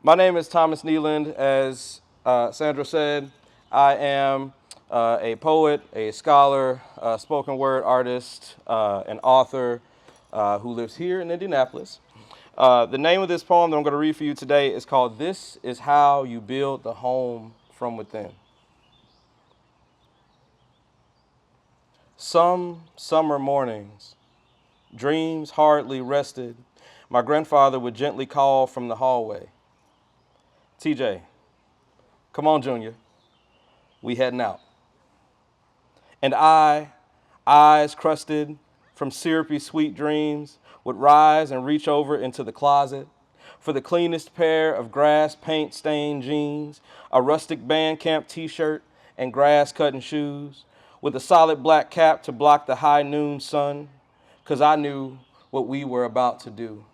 My name is Thomas Kneeland. As Sandra said, I am a poet, a scholar, a spoken word artist, an author who lives here in Indianapolis. The name of this poem that I'm going to read for you today is called "This is How You Build the Home from Within." Some summer mornings, dreams hardly rested, my grandfather would gently call from the hallway, "TJ, come on, Junior, we heading out." And I, eyes crusted from syrupy sweet dreams, would rise and reach over into the closet for the cleanest pair of grass paint stained jeans, a rustic band camp t-shirt, and grass cutting shoes, with a solid black cap to block the high noon sun, 'cause I knew what we were about to do.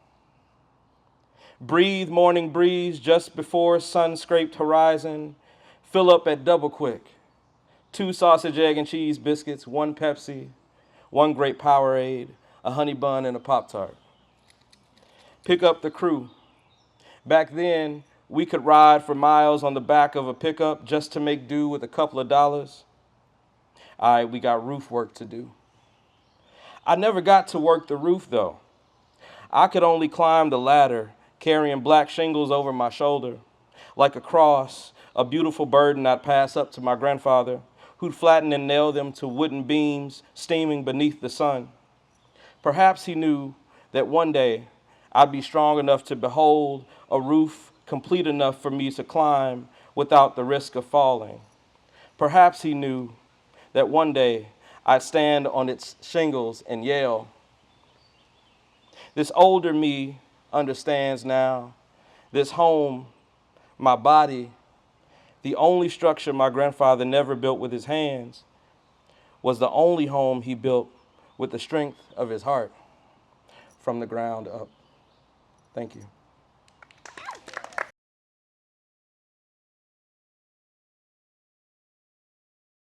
Breathe morning breeze just before sun-scraped horizon, fill up at double quick. 2 sausage, egg, and cheese biscuits, 1 Pepsi, 1 grape Powerade, a honey bun, and a Pop-Tart. Pick up the crew. Back then, we could ride for miles on the back of a pickup just to make do with a couple of dollars. We got roof work to do. I never got to work the roof, though. I could only climb the ladder, carrying black shingles over my shoulder. Like a cross, a beautiful burden I'd pass up to my grandfather, who'd flatten and nail them to wooden beams steaming beneath the sun. Perhaps he knew that one day I'd be strong enough to behold a roof complete enough for me to climb without the risk of falling. Perhaps he knew that one day I'd stand on its shingles and yell. This older me understands now. This home, my body, the only structure my grandfather never built with his hands, was the only home he built with the strength of his heart from the ground up. Thank you.